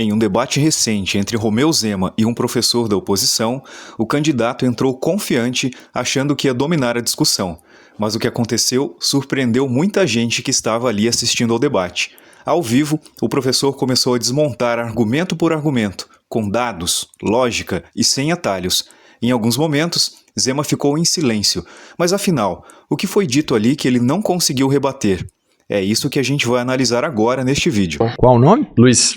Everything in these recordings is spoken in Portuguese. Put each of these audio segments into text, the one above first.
Em um debate recente entre Romeu Zema e um professor da oposição, o candidato entrou confiante, achando que ia dominar a discussão. Mas o que aconteceu surpreendeu muita gente que estava ali assistindo ao debate. Ao vivo, o professor começou a desmontar argumento por argumento, com dados, lógica e sem atalhos. Em alguns momentos, Zema ficou em silêncio. Mas afinal, o que foi dito ali que ele não conseguiu rebater? É isso que a gente vai analisar agora neste vídeo. Qual o nome? Luiz.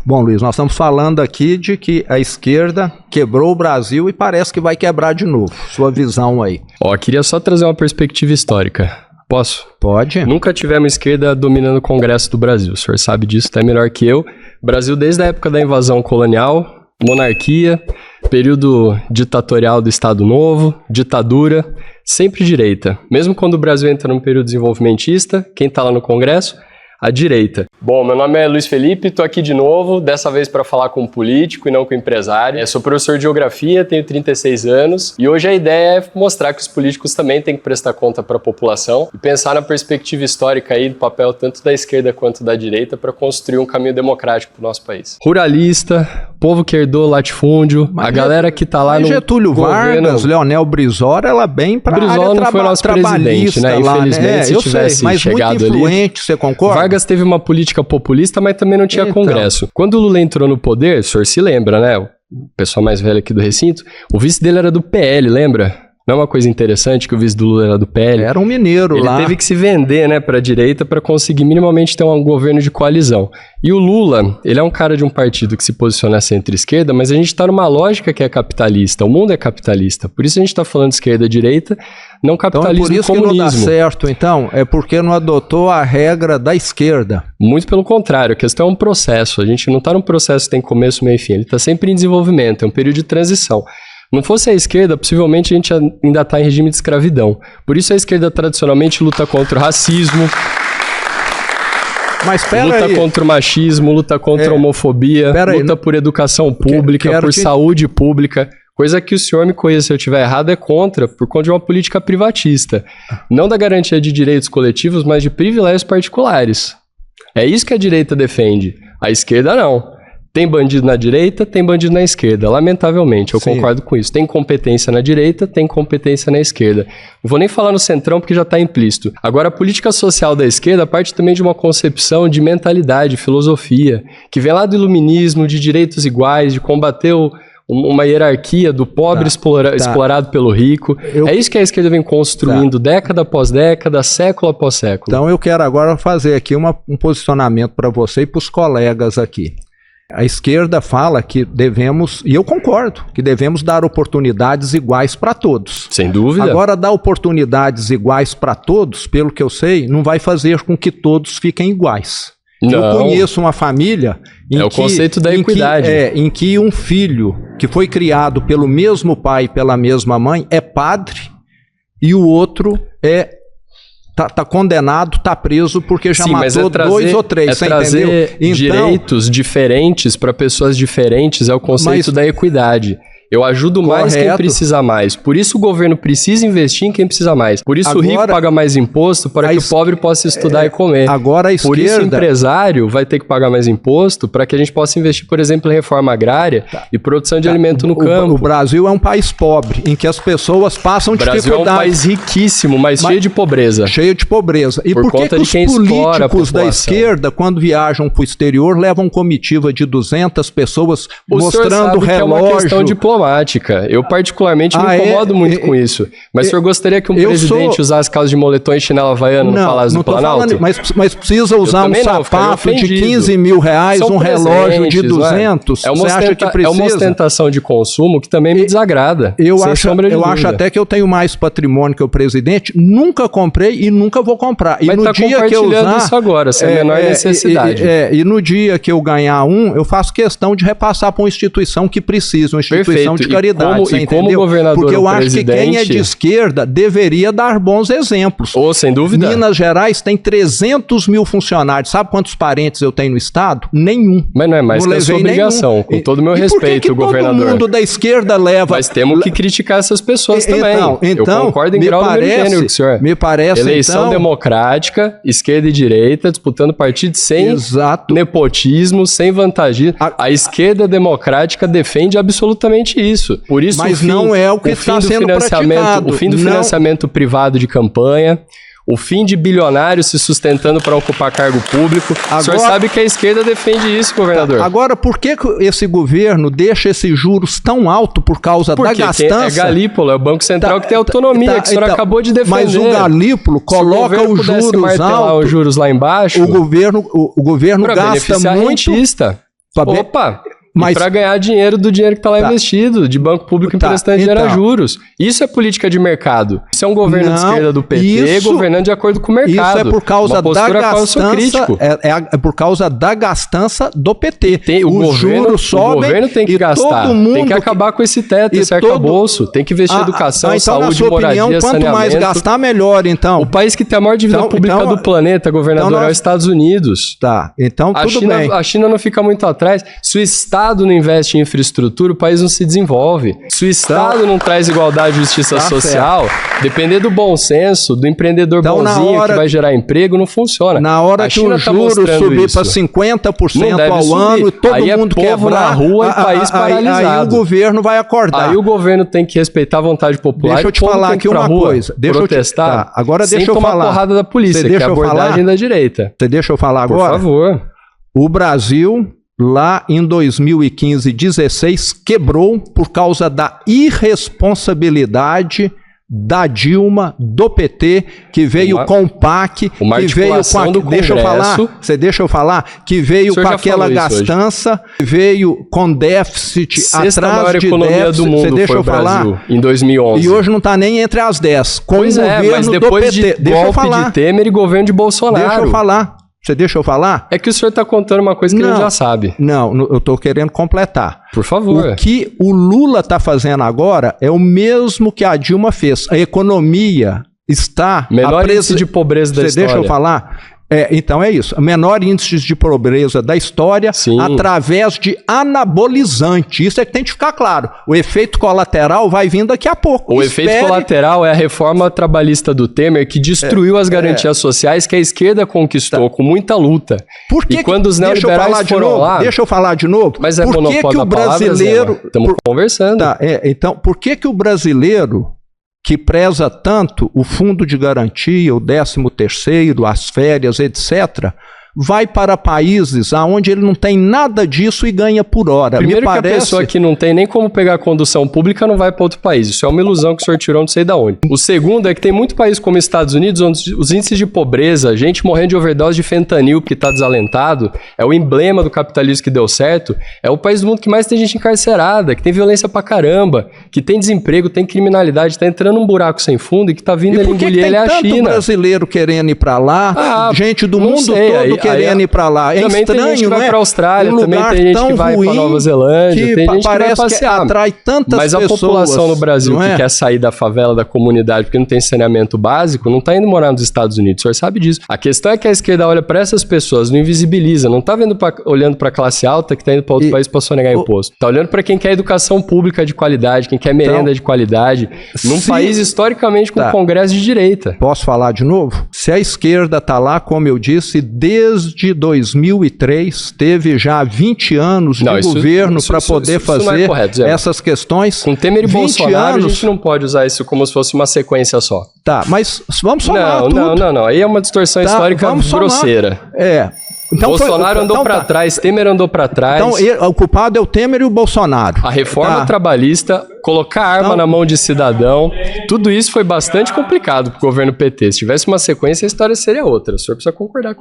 Bom, Luiz, nós estamos falando aqui de que a esquerda quebrou o Brasil e parece que vai quebrar de novo. Sua visão aí. Queria só trazer uma perspectiva histórica. Posso? Pode. Nunca tivemos esquerda dominando o Congresso do Brasil. O senhor sabe disso até melhor que eu. Brasil, desde a época da invasão colonial, monarquia, período ditatorial do Estado Novo, ditadura, sempre direita. Mesmo quando o Brasil entra num período desenvolvimentista, quem está lá no Congresso? A direita. Bom, meu nome é Luiz Felipe, estou aqui de novo, dessa vez para falar com um político e não com um empresário. Eu sou professor de geografia, tenho 36 anos e hoje a ideia é mostrar que os políticos também têm que prestar conta para a população e pensar na perspectiva histórica aí do papel tanto da esquerda quanto da direita para construir um caminho democrático para o nosso país. Ruralista, povo que herdou latifúndio, a galera que está lá no Getúlio governo... Vargas, Leonel Brizola, ela bem para a área Brizola não foi nosso presidente, né? Lá, infelizmente, se tivesse mas chegado muito influente, ali... você concorda? Vargas teve uma política populista, mas também não tinha Congresso. Quando o Lula entrou no poder, o senhor se lembra, né? O pessoal mais velho aqui do recinto, o vice dele era do PL, lembra? Não é uma coisa interessante que o vice do Lula era do PL? Era um mineiro lá. Ele teve que se vender, né, para a direita para conseguir minimamente ter um governo de coalizão. E o Lula, ele é um cara de um partido que se posiciona centro-esquerda, mas a gente está numa lógica que é capitalista. O mundo é capitalista. Por isso a gente está falando esquerda-direita, não capitalismo e comunismo. Então é por isso que não dá certo, então? É porque não adotou a regra da esquerda. Muito pelo contrário, a questão é um processo. A gente não está num processo que tem começo, meio e fim. Ele está sempre em desenvolvimento, é um período de transição. Não fosse a esquerda, possivelmente a gente ainda está em regime de escravidão. Por isso a esquerda tradicionalmente luta contra o racismo, luta contra o machismo, luta contra a homofobia, luta por educação pública, por saúde pública. Coisa que o senhor me conhece, se eu estiver errado, é contra, por conta de uma política privatista. Não da garantia de direitos coletivos, mas de privilégios particulares. É isso que a direita defende. A esquerda não. Tem bandido na direita, tem bandido na esquerda. Lamentavelmente, eu concordo com isso. Tem competência na direita, tem competência na esquerda. Não vou nem falar no centrão porque já está implícito. Agora, a política social da esquerda parte também de uma concepção de mentalidade, filosofia, que vem lá do iluminismo, de direitos iguais, de combater uma hierarquia do pobre explorado pelo rico. É isso que a esquerda vem construindo década após década, século após século. Então eu quero agora fazer aqui um posicionamento para você e para os colegas aqui. A esquerda fala que devemos, e eu concordo, que devemos dar oportunidades iguais para todos. Sem dúvida. Agora, dar oportunidades iguais para todos, pelo que eu sei, não vai fazer com que todos fiquem iguais. Não. Eu conheço uma família o conceito da equidade. Em que um filho que foi criado pelo mesmo pai e pela mesma mãe é padre e o outro Tá condenado, tá preso porque já matou 2 ou 3, você trazer entendeu? Então, direitos diferentes para pessoas diferentes é o conceito da equidade. Eu ajudo mais quem precisa mais. Por isso o governo precisa investir em quem precisa mais. Por isso agora, o rico paga mais imposto para que o pobre possa estudar e comer. Agora a esquerda... Por isso o empresário vai ter que pagar mais imposto para que a gente possa investir, por exemplo, em reforma agrária e produção de alimento no campo. O Brasil é um país pobre, em que as pessoas passam dificuldade. O Brasil é um país riquíssimo, mas cheio de pobreza. Cheio de pobreza. E por que os políticos da esquerda, quando viajam para o exterior, levam comitiva de 200 pessoas mostrando relógio? É uma questão diplomática. Eu particularmente me incomodo muito com isso. Mas o senhor gostaria que um presidente usasse calça de moletom e chinela havaiana no Palácio do Planalto? Mas precisa usar um sapato de 15 mil reais, um relógio de 200? Você acha que precisa? É uma ostentação de consumo que também me desagrada. Eu acho até que eu tenho mais patrimônio que o presidente. Nunca comprei e nunca vou comprar. Mas está compartilhando isso agora, sem a menor necessidade. E no dia que eu ganhar eu faço questão de repassar para uma instituição que precisa, uma instituição questão de caridade, você entendeu? Como governador, porque eu acho que quem é de esquerda deveria dar bons exemplos. Sem dúvida. Minas Gerais tem 300 mil funcionários. Sabe quantos parentes eu tenho no estado? Nenhum. Mas não é mais que a sua obrigação, com todo o meu respeito, governador. Todo mundo da esquerda leva... Mas temos que criticar essas pessoas também. Então, eu concordo em grau número gênero com o senhor. Me parece, eleição democrática, esquerda e direita, disputando partido sem nepotismo, sem vantagismo. A esquerda democrática defende absolutamente isso. Por isso, mas não é o que está sendo praticado. O fim do financiamento privado de campanha, o fim de bilionários se sustentando para ocupar cargo público. Agora, o senhor sabe que a esquerda defende isso, governador. Agora, por que esse governo deixa esses juros tão altos por causa da gastança? É Galípolo, é o Banco Central que tem autonomia, que o senhor acabou de defender. Mas o Galípolo coloca os juros altos. Os juros lá embaixo. O governo gasta muito. Opa! Mas para ganhar dinheiro do dinheiro que está lá investido, de banco público emprestando dinheiro a juros. Isso é política de mercado. Isso é um governo de esquerda do PT governando de acordo com o mercado. Isso é por causa da gastança. É por causa da gastança do PT. O governo tem que gastar. Tem que acabar com esse teto, esse arcabouço. Tem que investir em educação, saúde, moradia, saneamento. Quanto mais gastar, melhor, então. O país que tem a maior dívida pública do planeta, governador, é os Estados Unidos. Tá, então tudo bem. A China não fica muito atrás. Se o Estado não investe em infraestrutura, o país não se desenvolve. Se o Estado não traz igualdade e justiça social, depender do bom senso, do empreendedor bonzinho que vai gerar emprego, não funciona. Na hora que o juro subir para 50% ao ano e todo mundo quebrar na rua e país paralisado. Aí o governo vai acordar. Aí o governo tem que respeitar a vontade popular. Deixa eu te falar aqui uma coisa. Protestar agora sem deixa eu tomar falar. Porrada da polícia, que é a abordagem da direita. Você deixa eu falar agora? Por favor. O Brasil, lá em 2015 e 2016, quebrou por causa da irresponsabilidade da Dilma, do PT, que veio com o PAC, que veio com a... Deixa eu falar, deixa eu falar, que veio com aquela gastança, que veio com déficit atrás de déficit. Do mundo deixa eu falar, Brasil, em 2011. E hoje não está nem entre as 10, com o governo mas depois do PT. De golpe de Temer e governo de Bolsonaro. Deixa eu falar. Você deixa eu falar? É que o senhor está contando uma coisa que a gente já sabe. Não, eu estou querendo completar. Por favor. O que o Lula está fazendo agora é o mesmo que a Dilma fez. A economia está... Menor índice de pobreza da história. Deixa eu falar? Então é isso. Menor índice de pobreza da história através de anabolizante. Isso é que tem que ficar claro. O efeito colateral vai vir daqui a pouco. O efeito colateral é a reforma trabalhista do Temer que destruiu as garantias sociais que a esquerda conquistou com muita luta. Por que quando os neoliberais foram lá... Deixa eu falar de novo. Mas é monopólio da palavra, brasileiro... Estamos conversando. Então, por que o brasileiro... que preza tanto o fundo de garantia, o 13º, as férias, etc., vai para países onde ele não tem nada disso e ganha por hora. Primeiro que a pessoa que não tem nem como pegar a condução pública não vai para outro país. Isso é uma ilusão que o senhor tirou não sei de onde. O segundo é que tem muito país como os Estados Unidos, onde os índices de pobreza, gente morrendo de overdose de fentanil porque está desalentado, é o emblema do capitalismo que deu certo, é o país do mundo que mais tem gente encarcerada, que tem violência pra caramba, que tem desemprego, tem criminalidade, está entrando num buraco sem fundo e que está vindo ele engolir ele a China. Tem tanto brasileiro querendo ir para lá, gente do mundo todo querendo ir para lá. É também estranho, tem gente que vai para a Austrália, também tem gente que vai para Nova Zelândia, tem gente que vai passear. Que atrai tantas Mas pessoas, a população no Brasil que quer sair da favela, da comunidade, porque não tem saneamento básico, não está indo morar nos Estados Unidos. O senhor sabe disso. A questão é que a esquerda olha para essas pessoas, não invisibiliza, não está olhando para a classe alta que está indo para outro país para sonegar imposto. Está olhando para quem quer educação pública de qualidade, quem quer merenda de qualidade, num país historicamente com congresso de direita. Posso falar de novo? Se a esquerda está lá, como eu disse, desde 2003, teve já 20 anos de governo para poder fazer essas questões. Com Temer e Bolsonaro, a gente não pode usar isso como se fosse uma sequência só. Tá, mas vamos somar tudo. Não. Aí é uma distorção histórica grosseira. Então Bolsonaro andou para trás, Temer andou para trás. Então, o culpado é o Temer e o Bolsonaro. A reforma trabalhista, colocar arma na mão de cidadão, tudo isso foi bastante complicado para o governo PT. Se tivesse uma sequência, a história seria outra. O senhor precisa concordar com